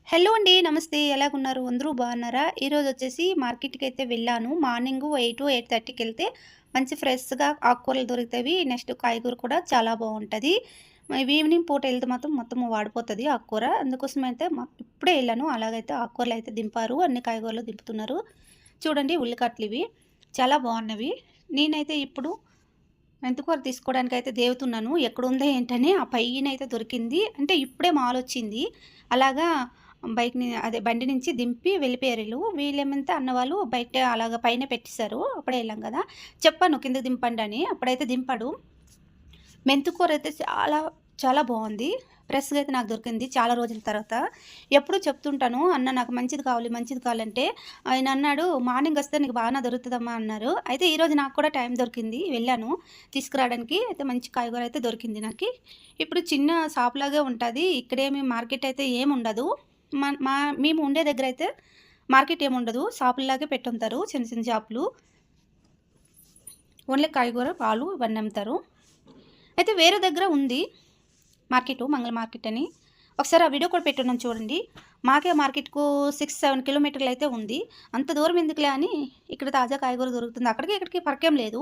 Hello అండి. నమస్తే. ఎలాగున్నారు? అందరూ బాగున్నారా? ఈరోజొచ్చేసి మార్కెట్‌కైతే వెళ్ళాను. మార్నింగు 8, 8:30కెళ్తే మంచి ఫ్రెష్‌గా ఆకుకూరలు దొరుకుతవి. నెక్స్ట్ కాయగూర కూడా చాలా బావుంటది. ఈవినింగ్ పూట ఎళ్తే మాత్రం మొత్తం వాడిపోతది ఆకుకూర. అందుకోసమైతే ఇప్పుడే ఎళ్ళాను. అలాగైతే ఆకుకూరలయితే దింపారు. అన్ని కాయగూరలు దింపుతున్నారు. చూడండి ఉల్లికట్లివి. చాలా బాగున్నవి. నేనైతే ఇప్పుడు మెంతికూర తీసుకోవడానికైతే దేవుతున్నాను. ఎక్కడుందో ఏంటని ఆ పైనైతే దొరికింది. అంటే ఇప్పుడే మాలొచ్చింది. అలాగా బండి నుంచి దింపి వెళ్ళిపోయారీళ్ళు. వీళ్ళేమంటే అన్నవాళ్ళు బయట అలాగా పైన పెట్టేశారు. అప్పుడే ఎళ్ళాం గదా! చెప్పాను కిందకి దింపండని. అప్పుడైతే దింపాడు. మెంతికూరైతే చాలా, చాలా బావుంది. ఫ్రెష్‌గా అయితే నాకు దొరికింది చాలా రోజుల తర్వాత. ఎప్పుడూ చెప్తుంటాను, "అన్న నాకు మంచిది కావాలి, మంచిది కావాలంటే" ఆయన అన్నాడు, "మార్నింగ్ వస్తే నీకు బాగానే దొరుకుతదమ్మా" అన్నారు. అయితే ఈరోజు నాకు కూడా టైం దొరికింది. వెళ్ళాను తీసుకురావడానికి. అయితే మంచి కాయగూర అయితే దొరికింది నాకి. ఇప్పుడు చిన్న షాప్‌లాగే ఉంటది. ఇక్కడేమి మార్కెట్ అయితే ఏముండదు. మా మేము ఉండే దగ్గరైతే మార్కెట్ ఏముండదు. షాపుల్లాగే పెట్టుంటారు. చిన్న చిన్న షాపులు. ఓన్లీ కాయగూర, పాలు ఇవన్నీ అమ్ముతారు. అయితే వేరే దగ్గర ఉంది మార్కెటు, మంగళ మార్కెట్ అని. ఒకసారి ఆ వీడియో కూడా పెట్టున్నాను చూడండి. మాకే మార్కెట్‌కు 6, 7 కిలోమీటర్లు అయితే ఉంది. అంత దూరం ఎందుకులే అని ఇక్కడ తాజా కాయగూర దొరుకుతుంది. అక్కడికి ఇక్కడికి ఫరకేం లేదు.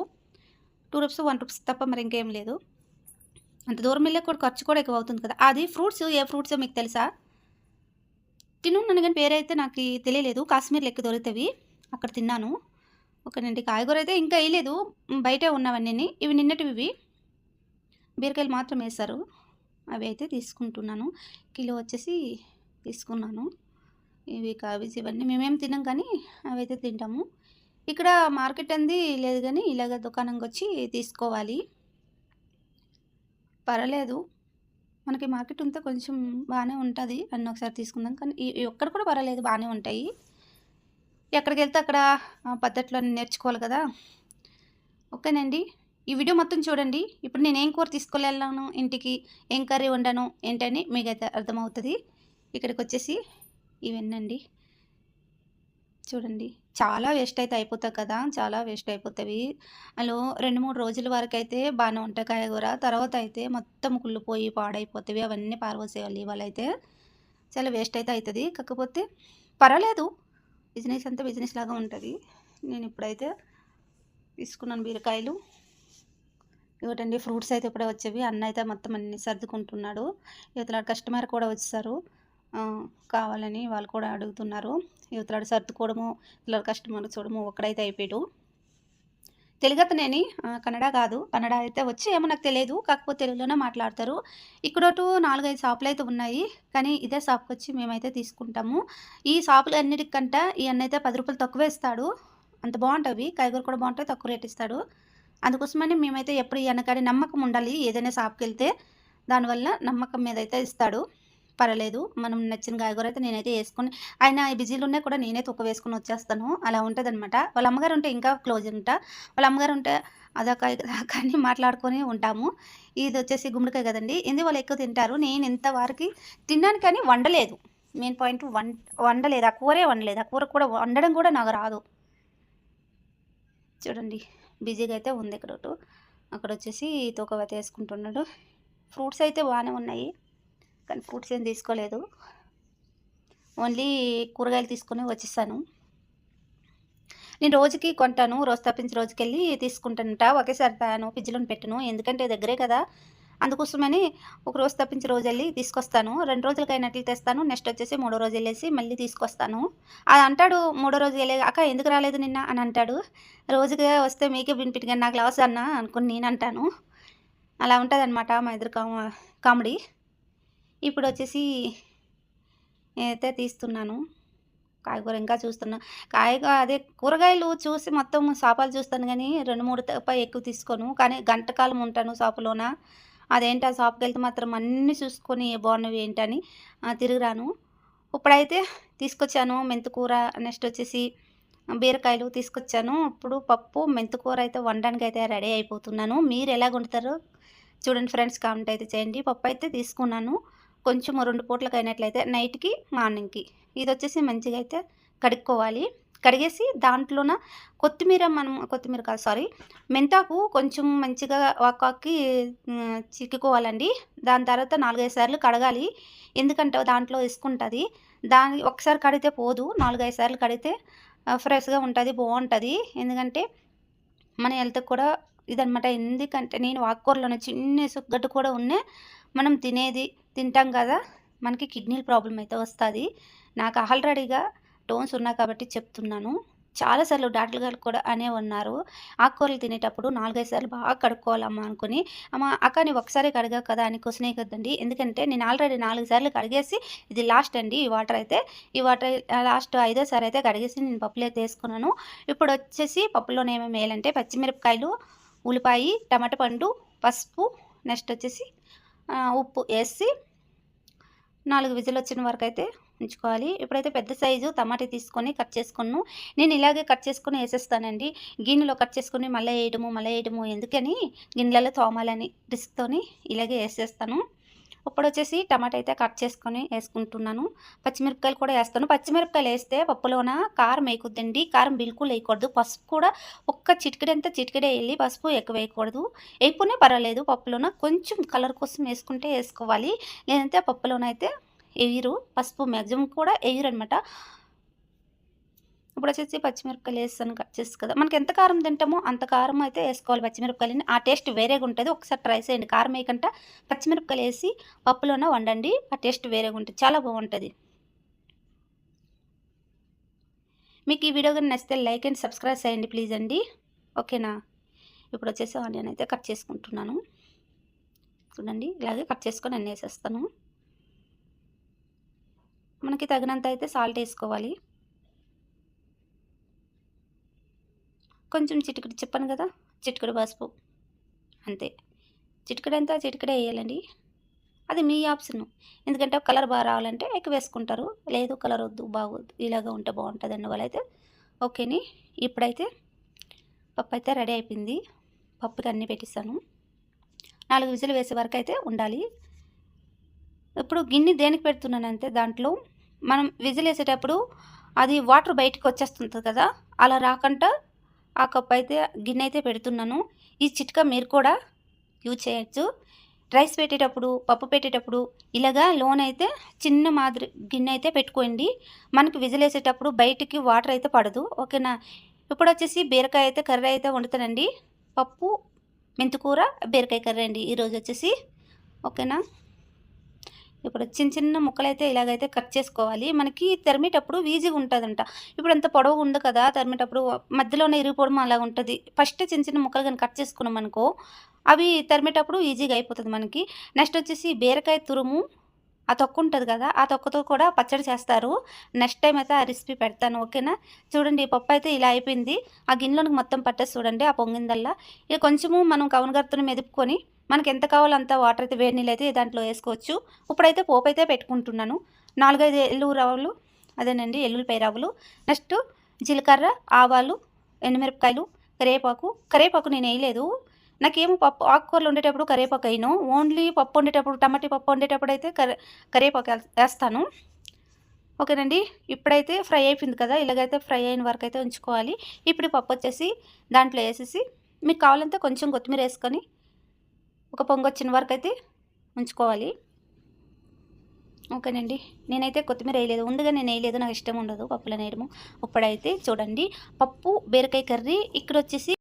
రూ. 2, రూ. 1 తప్ప మరి ఇంకేం లేదు. అంత దూరం వెళ్ళే కూడా ఖర్చు కూడా ఎక్కువ అవుతుంది కదా! అది ఫ్రూట్స్ ఏ ఫ్రూట్సో మీకు తెలుసా? తినున్నాను గానీ పేరైతే నాకి తెలియలేదు. కాశ్మీర్‌లో ఎక్కువ దొరుకుతవి. అక్కడ తిన్నాను. ఓకేనండి. కాయగూర అయితే ఇంకా ఎయలేదు. బయటే ఉన్నవన్నీని. ఇవి నిన్నటివివి. బీరకాయలు మాత్రం ఏశారు. అవి అయితే తీసుకుంటున్నాను. కిలో వచ్చేసి తీసుకున్నాను. ఇవి కాబేజీ ఇవన్నీ మేమేం తినం కానీ అవైతే తింటాము. ఇక్కడ మార్కెట్ అంది లేదు గానీ ఇలాగ దుకాణంకొచ్చి తీసుకోవాలి. పర్వాలేదు. మనకి మార్కెట్ ఉంటే కొంచెం బానే ఉంటది. అన్నీ ఒకసారి తీసుకుందాం. కానీ ఒక్కటి కూడా పర్వాలేదు బానే ఉంటాయి. ఎక్కడికెళ్తే అక్కడ పద్ధతులు అన్నీ నేర్చుకోవాలి కదా! ఓకేనండి. ఈ వీడియో మొత్తం చూడండి. ఇప్పుడు నేనేం కూర తీసుకెళ్ళాను ఇంటికి, ఏం కర్రీ వండాను ఏంటని మీకైతే అర్థమవుతది. ఇక్కడికొచ్చేసి ఇవన్నండి. చూడండి. చాలా వేస్ట్ అయితే అయిపోతాయి కదా! చాలా వేస్ట్ అయిపోతవి. 2, 3 రోజుల వరకైతే బానే ఉంటాయి కాయగూర. తర్వాత అయితే మొత్తం కుళ్ళిపోయి పాడైపోతవి. అవన్నీ పారబోసేయాలి ఇవాళైతే. చాలా వేస్ట్ అయితే అయితది. కాకపోతే పర్వాలేదు. బిజినెస్ అంతా బిజినెస్ లాగా ఉంటది. నేనిప్పుడైతే తీసుకున్నాను బీరకాయలు. ఇవటండి ఫ్రూట్స్ అయితే ఇప్పుడే వచ్చేవి. అన్న అయితే మొత్తం అన్నీ సర్దుకుంటున్నాడు. ఇవతల కస్టమర్ కూడా వచ్చేసారు. కావాలని వాళ్ళు కూడా అడుగుతున్నారు. ఇవతలాడు సర్దుకోవడము, ఇట్లా కస్టమర్ చూడడము ఒక్కడైతే అయిపోయాడు. తెలుగతనేని కన్నడ కాదు. కన్నడ అయితే వచ్చి ఏమో నాకు తెలియదు. కాకపోతే తెలుగులోనే మాట్లాడతారు. ఇక్కడోటు 4, 5 షాపులైతే ఉన్నాయి. కానీ ఇదే షాప్‌కొచ్చి మేమైతే తీసుకుంటాము. ఈ షాపులన్నిటికంట ఈ అన్నయితే రూ. 10 తక్కువే ఇస్తాడు. అంత బావుంటవి. కాయగూర కూడా బావుంటాయి. తక్కువ రేట్ ఇస్తాడు. అందుకోసమని మేమైతే ఎప్పుడు ఈ అన్నకాడ నమ్మకం ఉండాలి. ఏదైనా షాప్‌కెళ్తే దానివల్ల నమ్మకం మీదైతే ఇస్తాడు. పర్వాలేదు. మనం నచ్చిన కాయగూర అయితే నేనైతే యేసుకొని ఆయన బిజీలో ఉన్నా కూడా నేనే తూకం వేసుకొని వచ్చేస్తాను. అలా ఉంటదనమాట. వాళ్ళ అమ్మగారు ఉంటే ఇంకా క్లోజ్ ఉంటా. వాళ్ళ అమ్మగారు ఉంటే అదొక ఇదొక అని మాట్లాడుకొని ఉంటాము. ఇదొచ్చేసి గుమ్మడికాయ కదండీ! ఇది వాళ్ళు ఎక్కువ తింటారు. నేను ఇంతవరకి తిన్నాను కానీ వండలేదు. Main point వండలేదు. ఆ కూరే వండలేదు. ఆ కూర కూడా వండడం కూడా నాకు రాదు. చూడండి. బిజీగా అయితే ఉంది ఇక్కడోటు. అక్కడొచ్చేసి తూకం అయితే యేసుకుంటున్నాడు. ఫ్రూట్స్ అయితే బానే ఉన్నాయి. కానీ ఫ్రూట్స్ ఏం తీసుకోలేదు. ఓన్లీ కూరగాయలు తీసుకొని వచ్చేసాను. నేను రోజుకి కొంటాను. రోజు తప్పించి రోజుకెళ్ళి తీసుకుంటానంట. ఒకేసారి తేను. ఫ్రిడ్జ్‌లోని పెట్టను. ఎందుకంటే దగ్గరే కదా! అందుకోసమని ఒక రోజు తప్పించి రోజెళ్ళి తీసుకొస్తాను. 2 రోజులకైనట్లు తెస్తాను. నెక్స్ట్ వచ్చేసి మూడో రోజు ఎళ్ళేసి మళ్ళీ తీసుకొస్తాను. అది అంటాడు మూడో రోజు ఎళ్ళే "అక్క ఎందుకు రాలేదు నిన్న" అని అంటాడు. రోజుగా వస్తే మీకే బెనిఫిట్ గాని నాకు లాస్ అన్నా అనుకోని నేనంటాను. అలా ఉంటదనమాట మా ఇద్దరి కామెడీ. ఇప్పుడొచ్చేసి నేనైతే తీస్తున్నాను. కాయగూర ఇంకా చూస్తున్నా. అదే కూరగాయలు చూసి మొత్తం షాపాలు చూస్తాను గానీ 2, 3 తప్ప ఎక్కువ తీసుకోను. కానీ గంట కాలం ఉంటాను షాపులోన. అదేంటి ఆ షాప్‌కెళ్తే మాత్రం అన్నీ చూసుకొని బాగున్నవి ఏంటని తిరిగి రాను. ఇప్పుడైతే తీసుకొచ్చాను మెంతికూర, నెక్స్ట్ వచ్చేసి బీరకాయలు తీసుకొచ్చాను. ఇప్పుడు పప్పు, మెంతికూర అయితే వండడానికైతే రెడీ అయిపోతున్నాను. మీరు ఎలాగ వండుతారో చూడండి ఫ్రెండ్స్ కామెంట్ అయితే చేయండి. పప్పయితే తీసుకున్నాను. కొంచెం 2 పూటలకయినట్లయితే నైట్‌కి, మార్నింగ్‌కి. ఇదొచ్చేసి మంచిగా అయితే కడుక్కోవాలి. కడిగేసి దాంట్లోన కొత్తిమీర కాదు సారీ. మెంతాకు కొంచెం మంచిగా చిక్కుకోవాలండి. దాని తర్వాత 4, 5 సార్లు కడగాలి. ఎందుకంటే దాంట్లో ఇసుకుంటది. దాన్ని ఒకసారి కడిగితే పోదు. 4, 5 సార్లు కడిగితే ఫ్రెష్‌గా ఉంటది. బావుంటది. ఎందుకంటే మన హెల్త్‌కి కూడా ఇదనమాట. ఎందుకంటే నేను ఆకుకూరలోనే చిన్న ఇసుకగడ్డ కూడా ఉన్నే మనం తింటాం కదా! మనకి కిడ్నీల ప్రాబ్లమ్ అయితే వస్తది. నాకు ఆల్రెడీగా స్టోన్స్ ఉన్నాయి కాబట్టి చెప్తున్నాను. చాలా సార్లు డాక్టర్ గారు కూడా అనే ఉన్నారు. ఆకుకూరలు తినేటప్పుడు 4, 5 సార్లు బాగా కడుక్కోవాలమ్మా అనుకోని. అమ్మ అక్క నీవు ఒకసారే కడిగావు కదా! అని క్వెషన్ ఎయకొద్దండి. ఎందుకంటే నేను ఆల్రెడీ 4 సార్లు కడిగేసి ఇది లాస్ట్ అండి ఈ వాటర్ అయితే. ఈ వాటర్ లాస్ట్ ఐదోసారి అయితే కడిగేసి నేను పప్పులో అయితే ఏసుకున్నాను. ఇప్పుడొచ్చేసి పప్పులోనే ఏమేమి ఎయాలంటే పచ్చిమిరపకాయలు, ఉల్లిపాయి, టమాటా పండు, పసుపు, నెక్స్ట్ వచ్చేసి ఉప్పు ఏసి 4 విజిలొచ్చిన వరకైతే ఉంచుకోవాలి. ఇప్పుడైతే పెద్ద సైజు టమాటా తీసుకొని కట్ చేసుకున్నాను. నేను ఇలాగే కట్ చేసుకొని ఏసేస్తానండి. గిన్నెలో కట్ చేసుకొని మళ్ళా ఏయడము ఎందుకని గిన్నెలలో తోమాలని రిస్క్‌తోని ఇలాగే ఏసేస్తాను. ఇప్పుడొచ్చేసి టమాటా అయితే కట్ చేసుకొని ఏసుకుంటున్నాను. పచ్చిమిరపకాయలు కూడా ఏస్తాను. పచ్చిమిరపకాయలు ఏస్తే పప్పులోన కారం ఏయకొద్దండి. కారం బిల్కుల్ ఏయకూడదు. పసుపు కూడా ఒక్క చిటికెడే ఎయ్యాలి. పసుపు ఎక్కువ ఏయకూడదు. ఏయకపోయినా పర్వాలేదు పప్పులోన కొంచెం కలర్ కోసం ఏసుకుంటే ఏసుకోవాలి. లేదంటే పప్పులోనైతే ఎయ్యరు. పసుపు మాక్సిమం కూడా ఎయ్యరనమాట. ఇప్పుడొచ్చేసి పచ్చిమిరపకాయలు ఏసాను కట్ చేసి కదా! మనకెంత కారం తింటామో అంత కారం అయితే ఏసుకోవాలి పచ్చిమిరపకాయలని. ఆ టేస్ట్ వేరేగుంటది. ఒకసారి ట్రై చేయండి. కారం ఏయకంట పచ్చిమిరపకాయలేసి పప్పులోన వండండి. ఆ టేస్ట్ వేరేగుంటది. చాలా బావుంటది. మీకు ఈ వీడియో గాని నచ్చితే లైక్ అండ్ సబ్స్క్రైబ్ చేయండి ప్లీజ్ అండి. ఓకేనా? ఇప్పుడొచ్చేసి ఆనియన్ అయితే కట్ చేసుకుంటున్నాను. చూడండి ఇలాగే కట్ చేసుకొని అన్నీ ఏసేస్తాను. మనకి తగినంత అయితే సాల్ట్ ఏసుకోవాలి. కొంచెం చిటికెడు చెప్పాను కదా! చిటికెడు పసుపు అంతే. చిటికెడే ఎయ్యాలండి. అది మీ ఆప్షను. ఎందుకంటే కలర్ బాగా రావాలంటే ఎక్కువేసుకుంటారు. లేదు కలర్ వద్దు బాగోదు ఇలాగ ఉంటే బావుంటదన్న వాళ్ళైతే ఓకేని. ఇప్పుడైతే పప్పయితే రెడీ అయిపోయింది. పప్పుకి అన్నీ పెట్టేసాను. 4 విజిల్ వేసే వరకైతే ఉండాలి. ఇప్పుడు గిన్నె దేనికి పెడుతున్నానంటే దాంట్లో మనం విజిలేసేటప్పుడు అది వాటర్ బయటికొచ్చేస్తుంటది కదా! అలా రాకుండా ఆ కప్పయితే గిన్నెయితే పెడుతున్నాను. ఈ చిట్కా మీరు కూడా యూజ్ చేయొచ్చు. రైస్ పెట్టేటప్పుడు, పప్పు పెట్టేటప్పుడు ఇలాగా లోనైతే చిన్న మాదిరి గిన్నె అయితే పెట్టుకోండి. మనకి విజిలేసేటప్పుడు బయటికి వాటర్ అయితే పడదు. ఓకేనా? ఇప్పుడొచ్చేసి బీరకాయ అయితే కర్రీ అయితే వండుతానండి. పప్పు, మెంతికూర, బీరకాయ కర్రీ అండి ఈరోజొచ్చేసి. ఓకేనా? ఇప్పుడు చిన్న ముక్కలైతే ఇలాగైతే కట్ చేసుకోవాలి. మనకి తరిమేటప్పుడు ఈజీగా ఉంటదంట. ఇప్పుడంత పొడవుగా ఉంది కదా! తరిమేటప్పుడు మధ్యలోనే ఇరిగిపోవడం అలా ఉంటది. ఫస్ట్ చిన్న ముక్కలు గాని కట్ చేసుకున్నామనుకో అవి తరిమేటప్పుడు ఈజీగా అయిపోతది మనకి. నెక్స్ట్ వచ్చేసి బీరకాయ తురుము ఆ తొక్కు ఉంటది కదా! ఆ తొక్కతో కూడా పచ్చడి చేస్తారు. నెక్స్ట్ టైమ్ అయితే ఆ రెసిపీ పెడతాను. ఓకేనా? చూడండి ఈ పప్పు అయితే ఇలా అయిపోయింది. ఆ గిన్నెలోనికి మొత్తం పట్టేసి చూడండి ఆ పొంగిందల్లా. ఇక కొంచెము మనం కవనగర్తను మెదుపుకొని మనకి ఎంత కావాలో అంత వాటర్ అయితే వేడి నీళ్ళైతే దాంట్లో వేసుకోవచ్చు. ఇప్పుడైతే పోపైతే పెట్టుకుంటున్నాను. 4, 5 రవ్వలు అదేనండి ఎల్లుల్లిపాయ రవ్వలు, నెక్స్ట్ జీలకర్ర, ఆవాలు, ఎండుమిరపకాయలు, కరివేపాకు నేనేయలేదు. నాకేమో పప్పు ఆకుకూరలు వండేటప్పుడు కరివేపాకు ఎయను. ఓన్లీ పప్పు వండేటప్పుడు టమాటా పప్పు వండేటప్పుడు అయితే కరివేపాకు ఏస్తాను. ఓకేనండి. ఇప్పుడైతే ఫ్రై అయిపోయింది కదా! ఇలాగైతే ఫ్రై అయిన వరకైతే ఉంచుకోవాలి. ఇప్పుడు పప్పు వచ్చేసి దాంట్లో ఏసేసి మీకు కావాలంటే కొంచెం కొత్తిమీర ఏసుకొని ఒక పొంగొచ్చిన వరకైతే ఉంచుకోవాలి. ఓకేనండి. నేనైతే కొత్తిమీర ఎయలేదు. ముందుగా నేను ఎయలేదు. నాకు ఇష్టం ఉండదు పప్పులో నేయడము. ఇప్పుడైతే చూడండి పప్పు, బీరకాయ కర్రీ ఇక్కడొచ్చేసి